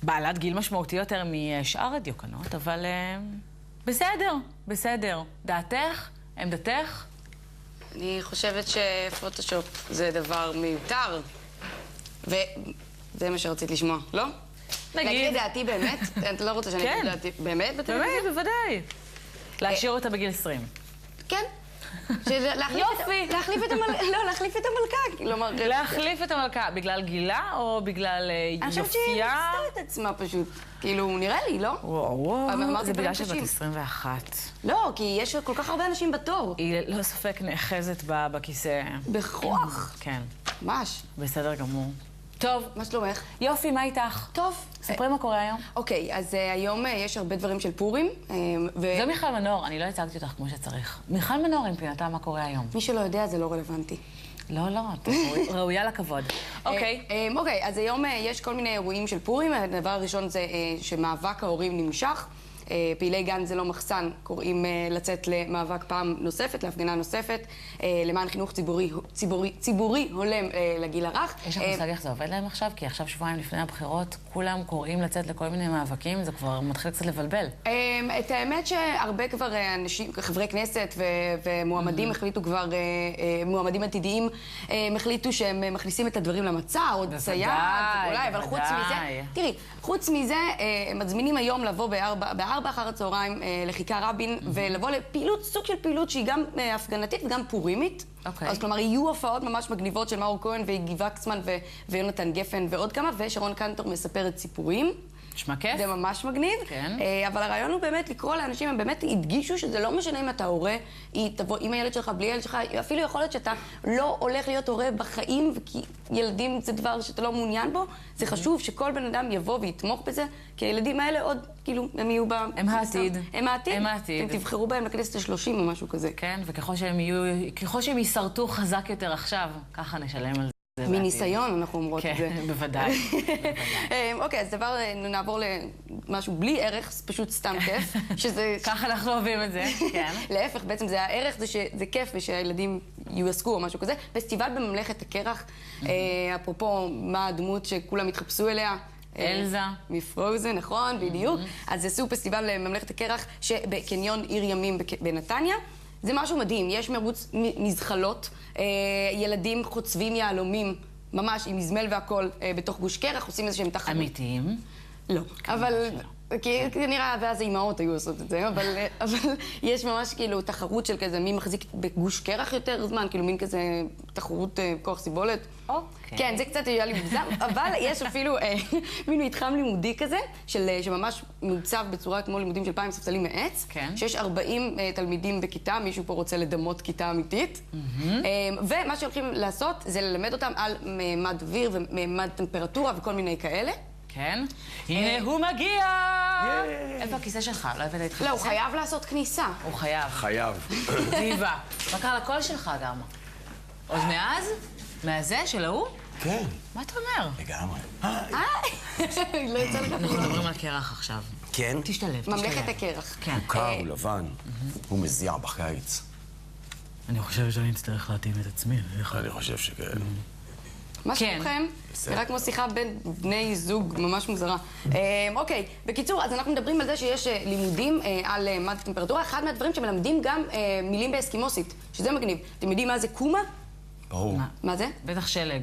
בעלת גיל משמעותי יותר משאר הדיוקנות, אבל בסדר, בסדר. דעתך? עמדתך? אני חושבת שפוטושופ זה דבר מיותר, וזה מה שרצית לשמוע, לא? נגיד. להגיד את דעתי באמת? אתה לא רוצה שאני אגיד את דעתי באמת? באמת, בוודאי. להשאיר אותה בגיל 20. כן. יופי. להחליף את המלכה. לא, להחליף את המלכה. להחליף את המלכה. בגלל גילה או בגלל יופייה? אני חושבת שהיא מצטעה את עצמה פשוט. כאילו, נראה לי, לא? וואו, זה בגלל שבת 21. לא, כי יש כל כך הרבה אנשים בתור. היא לא ספק נאחזת בכיסא. בכוח. כן. ממש. בסדר גמור. טוב. מה שלומך? יופי, מה איתך? טוב. ספרי מה קורה היום. אוקיי, אז היום יש הרבה דברים של פורים. זו מיכל מנור, אני לא הצגתי אותך כמו שצריך. מיכל מנור עם פינתה מה קורה היום. מי שלא יודע זה לא רלוונטי. לא, את ראויה לכבוד. אוקיי. אוקיי, אז היום יש כל מיני אירועים של פורים. הדבר הראשון זה שמאבק ההורים נמשך. פעילי גן זה לא מחסן, קוראים לצאת למאבק פעם נוספת, להפגנה נוספת, למען חינוך ציבורי הולם לגיל הרך. יש לך מושג איך זה עובד להם עכשיו? כי עכשיו שבועיים לפני הבחירות, כולם קוראים לצאת לכל מיני מאבקים, זה כבר מתחיל קצת לבלבל. את האמת שהרבה כבר אנשים, חברי כנסת ומועמדים החליטו כבר, מועמדים עתידיים החליטו שהם מכניסים את הדברים למצע, עוד סייג, אולי, אבל חוץ מזה, תראי, חוץ מזה, הם מזמינים היום לבוא בארבע אחר הצהריים לכיכר רבין, ולבוא לפעילות, סוג של פעילות שהיא גם הפגנתית וגם פורימית. אז כלומר, יהיו הופעות ממש מגניבות של מאור כהן ויגי וקסמן ויונתן גפן ועוד כמה, ושרון קנטור מספרת סיפורים. נשמע כיף. זה ממש מגניב. כן. אבל הרעיון הוא באמת לקרוא לאנשים, הם באמת הדגישו שזה לא משנה אם אתה הורה, היא תבוא עם הילד שלך, בלי הילד שלך, אפילו יכול להיות שאתה לא הולך להיות הורה בחיים, כי ילדים זה דבר שאתה לא מעוניין בו, זה חשוב שכל בן אדם יבוא ויתמוך בזה, כי הילדים האלה עוד, כאילו, הם יהיו ב... הם העתיד. הם העתיד. אתם תבחרו בהם לכנסת ה-30 או משהו כזה. כן, וככל שהם ישרתו חזק יותר עכשיו, ככה נשלם על זה. מניסיון אנחנו אומרות את זה. כן, בוודאי. אוקיי, אז נעבור למשהו בלי ערך, פשוט סתם כיף. ככה אנחנו אוהבים את זה, כן. להפך, בעצם זה הערך, זה שזה כיף ושהילדים יועסקו או משהו כזה. פסטיבל בממלכת הקרח, אפרופו מה הדמות שכולם התחפשו אליה. אלזה. מפרוזן, נכון, בדיוק. אז עשו פסטיבל בממלכת הקרח שבקניון עיר ימים בנתניה. זה משהו מדהים, יש מרוץ מזחלות, ילדים חוצבים יהלומים, ממש עם מזמל והכל בתוך גוש קרח, עושים איזה שהם תחרות. אמיתיים? לא, אבל... כי נראה, ואז האימהות היו עושות את זה, אבל יש ממש כאילו תחרות של כזה, מי מחזיק בגוש קרח יותר זמן, כאילו מין כזה תחרות כוח סיבולת. אוקיי. כן, זה קצת היה לי מוגזם, אבל יש אפילו מין מתחם לימודי כזה, שממש מעוצב בצורה כמו לימודים של פעם עם ספסלים מעץ, שיש 40 תלמידים בכיתה, מישהו פה רוצה לדמות כיתה אמיתית, ומה שהולכים לעשות זה ללמד אותם על ממד אוויר וממד טמפרטורה וכל מיני כאלה. כן. הנה הוא מגיע! איפה הכיסא שלך? לא הבאת איתך כיסא? לא, הוא חייב לעשות כניסה. הוא חייב. חייב. דיבה. מה קרה לקול שלך גם? עוד מאז? מהזה? של ההוא? כן. מה אתה אומר? לגמרי. לא יצא לך. אנחנו מדברים על קרח עכשיו. כן? תשתלב. ממלכת הקרח. כן. הוא קר, הוא לבן. הוא מזיע בקיץ. אני חושב שאני אצטרך להתאים את עצמי. אני חושב שכן. מה שלומכם? זה רק כמו שיחה בין בני זוג ממש מוזרה. אוקיי, בקיצור, אז אנחנו מדברים על זה שיש לימודים על מד טמפרטורה. אחד מהדברים שמלמדים גם מילים באסקימוסית, שזה מגניב. אתם יודעים מה זה קומה? ברור. מה זה? בטח שלג.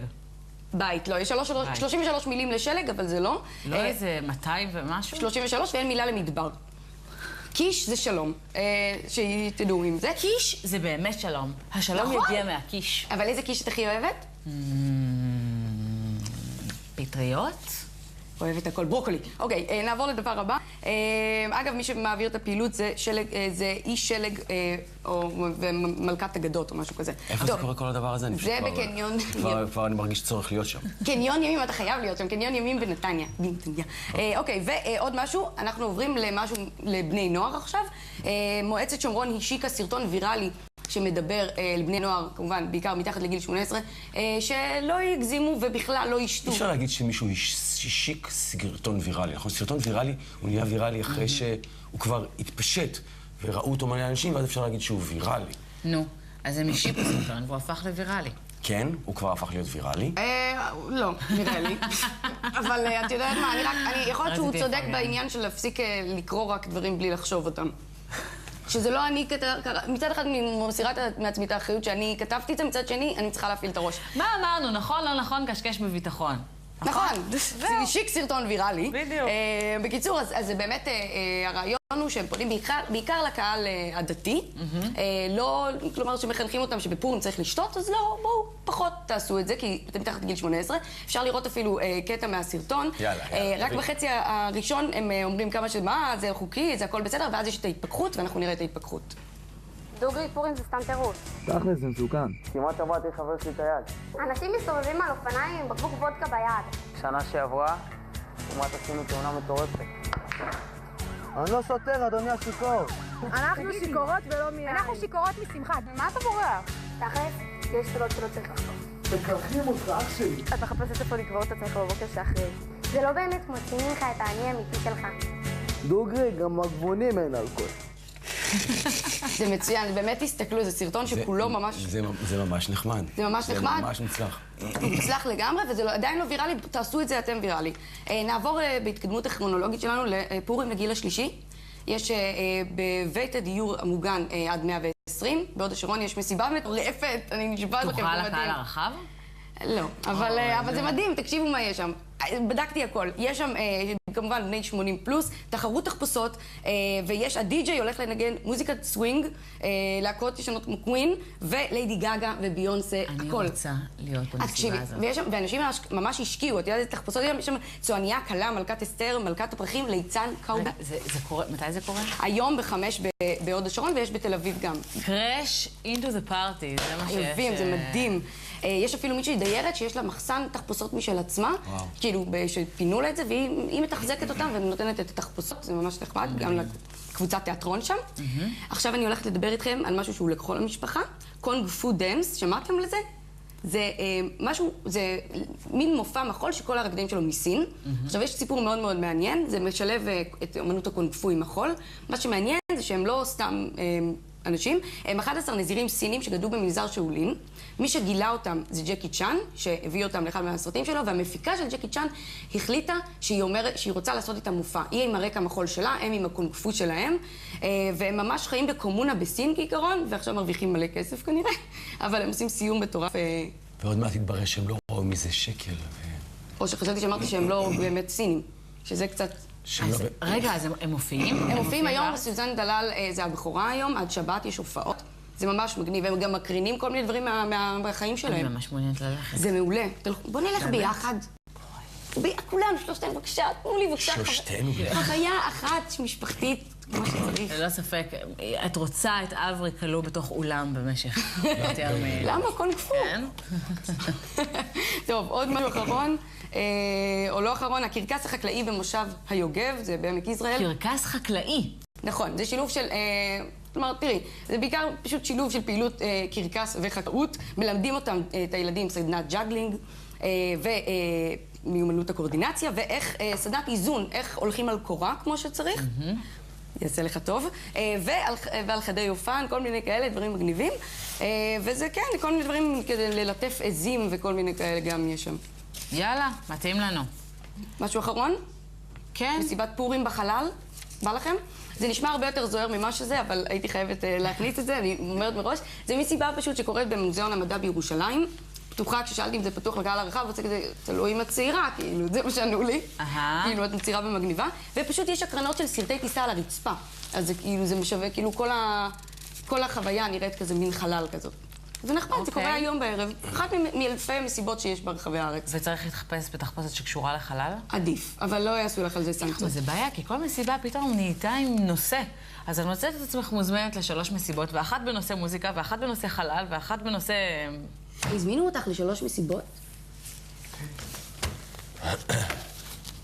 בית, לא. יש 33 מילים לשלג, אבל זה לא. לא איזה 200 ומשהו? 33 ואין מילה למדבר. קיש זה שלום, שתדעו עם זה. קיש זה באמת שלום. השלום יגיע מהקיש. אבל איזה קיש את הכי אוהבת? פטריות? אוהבת הכל. ברוקולי. אוקיי, נעבור לדבר הבא. אגב, מי שמעביר את הפעילות זה איש שלג ומלכת אגדות או משהו כזה. איפה זה קורה כל הדבר הזה? זה בקניון... כבר אני מרגיש צורך להיות שם. קניון ימים, אתה חייב להיות שם. קניון ימים בנתניה. אוקיי, ועוד משהו, אנחנו עוברים למשהו לבני נוער עכשיו. מועצת שומרון השיקה סרטון ויראלי שמדבר לבני נוער, כמובן, בעיקר מתחת לגיל 18, שלא יגזימו ובכלל לא ישתו. אפשר להגיד שמישהו השיק סרטון ויראלי, נכון? סרטון ויראלי, הוא נהיה ויראלי אחרי שהוא כבר התפשט וראו אותו מלא אנשים, ואז אפשר להגיד שהוא ויראלי. נו, אז הם השיקו סרטון והוא הפך לוויראלי. כן, הוא כבר הפך להיות ויראלי. לא, נראה לי. אבל את יודעת מה, יכול להיות שהוא צודק בעניין של להפסיק לקרוא רק דברים בלי לחשוב אותם. שזה לא אני, מצד אחד אני מסירה מעצמי את האחריות שאני כתבתי את זה, מצד שני אני צריכה להפעיל את הראש. מה אמרנו? נכון, לא נכון, קשקש בביטחון. נכון, זה שיק סרטון ויראלי. בדיוק. בקיצור, אז זה באמת הרעיון הוא שהם פונים בעיקר לקהל הדתי. לא, כלומר שמחנכים אותם שבפורים צריך לשתות, אז לא, בואו פחות תעשו את זה, כי אתם מתחת גיל 18. אפשר לראות אפילו קטע מהסרטון. רק בחצי הראשון הם אומרים כמה שמה, זה חוקי, זה הכל בסדר, ואז יש את ההתפכחות, ואנחנו נראה את ההתפכחות. דוגרי, פורים זה סתם תירוץ. תכל'ס, זה מסוכן. כמעט שמעתי חבר שלי את היד. אנשים מסתובבים על אופניים עם בקבוק וודקה ביד. שנה שעברה, כמעט עשינו תאונה מטורפת. אני לא סותר, אדוני השיכור. אנחנו שיכורות ולא מיין. אנחנו שיכורות משמחה. מה אתה בורח? תכל'ס, יש שאלות שלא צריך לחשוב. מקרחים אותך, אח שלי. את מחפשת איפה לקבור את עצמך בבוקר שאחרי. זה לא באמת מוצאים לך את האני האמיתי שלך. דוגרי, גם מגבונים אין אלכוהול. זה מצוין, באמת תסתכלו, זה סרטון שכולו ממש... זה ממש נחמד. זה ממש נחמד. זה ממש מוצלח. מוצלח לגמרי, וזה עדיין לא ויראלי, תעשו את זה אתם ויראלי. נעבור בהתקדמות הכרונולוגית שלנו לפורים לגיל השלישי. יש בבית הדיור המוגן עד 120, בהוד השרון יש מסיבה מטורפת, אני נשבעת לכם. תוכל לקהל הרחב? לא, אבל זה מדהים, תקשיבו מה יש שם. בדקתי הכל. יש שם, כמובן, בני 80 פלוס, תחרות תחפושות, ויש, הדי-ג'יי הולך לנגן מוזיקת סווינג, להקות ישנות כמו קווין, וליידי גאגה וביונסה, הכל. אני רוצה להיות במסיבה הזאת. ואנשים ממש השקיעו, את יודעת, תחפושות, יש שם צועניה קלה, מלכת אסתר, מלכת הפרחים, ליצן, קאובי. מתי זה קורה? היום ב5 בהוד השרון, ויש בתל אביב גם. קראש into the party, זה מה שיש. חייבים, זה מדהים. יש אפילו מישהי דיירת שיש לה מחסן תחפושות משל עצמה, כאילו שפינו לה את זה, והיא מתחזקת אותם ונותנת את התחפושות, זה ממש נחמד, גם לקבוצת תיאטרון שם. עכשיו אני הולכת לדבר איתכם על משהו שהוא לכל המשפחה, קונג פו דנס, שמעתם לזה? זה משהו, זה מין מופע מחול שכל הרקדנים שלו מסין. עכשיו יש סיפור מאוד מאוד מעניין, זה משלב את אמנות הקונג פו עם מחול. מה שמעניין זה שהם לא סתם אנשים, הם 11 נזירים סינים שגדלו במנזר שאולין. מי שגילה אותם זה ג'קי צ'אן, שהביא אותם לאחד מהסרטים שלו, והמפיקה של ג'קי צ'אן החליטה שהיא רוצה לעשות איתם מופע. היא עם הרקע המחול שלה, הם עם הקונג פו שלהם, והם ממש חיים בקומונה בסין כעיקרון, ועכשיו מרוויחים מלא כסף כנראה, אבל הם עושים סיום מטורף. ועוד מעט התברר שהם לא ראו מזה שקל. או שחשבתי שאמרתי שהם לא באמת סינים, שזה קצת... רגע, אז הם מופיעים? הם מופיעים היום, סוזן דלל זה הבכורה היום, עד שבת יש הופעות. זה ממש מגניב, והם גם מקרינים כל מיני דברים מהחיים שלהם. אני ממש מעוניינת ללכת. זה מעולה. בוא נלך ביחד. כולנו, שלושתנו, בבקשה, תנו לי בבקשה. שלושתנו ביחד. חוויה אחת משפחתית, כמו שצריך. ללא ספק, את רוצה את אברי כלוא בתוך אולם במשך יותר מ... למה? קונג פו. כן. טוב, עוד משהו אחרון, או לא אחרון, הקרקס החקלאי במושב היוגב, זה בעמק יזרעאל. קרקס חקלאי. נכון, זה שילוב של... כלומר, תראי, זה בעיקר פשוט שילוב של פעילות קרקס וחקלאות. מלמדים אותם, את הילדים, סדנת ג'אגלינג ומיומנות הקורדינציה, ואיך סדנת איזון, איך הולכים על קורה כמו שצריך. יעשה לך טוב. ועל חדי אופן, כל מיני כאלה, דברים מגניבים. וזה כן, כל מיני דברים כדי ללטף עזים וכל מיני כאלה גם יש שם. יאללה, מתאים לנו. משהו אחרון? כן. מסיבת פורים בחלל? בא לכם? זה נשמע הרבה יותר זוהר ממה שזה, אבל הייתי חייבת להכניס את זה, אני אומרת מראש. זה מסיבה פשוט שקורית במוזיאון המדע בירושלים. פתוחה, כששאלתי אם זה פתוח לקהל הרחב, רוצה כזה, תלוי עם הצעירה, כאילו, זה מה שענו לי. כאילו, את צעירה ומגניבה. ופשוט יש הקרנות של סרטי טיסה על הרצפה. אז זה כאילו, זה משווה, כאילו, כל החוויה נראית כזה מין חלל כזאת. זה נחמד, זה קורה היום בערב. אחת מאלפי מסיבות שיש ברחבי הארץ. וצריך להתחפש בתחפושת שקשורה לחלל? עדיף, אבל לא יעשו לך על זה סנקציות. זה בעיה, כי כל מסיבה פתאום נהייתה עם נושא. אז את מוצאת את עצמך מוזמנת ל3 מסיבות, ואחת בנושא מוזיקה, ואחת בנושא חלל, ואחת בנושא... הזמינו אותך ל3 מסיבות?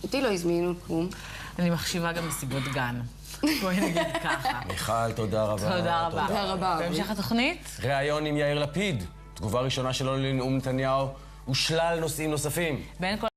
אותי לא הזמינו, כלום. אני מחשיבה גם מסיבות גן. בואי נגיד ככה. מיכל, תודה רבה. תודה רבה. תודה רבה. בהמשך התוכנית? ראיון עם יאיר לפיד. תגובה ראשונה שלו לנאום נתניהו ושלל נושאים נוספים. בין כל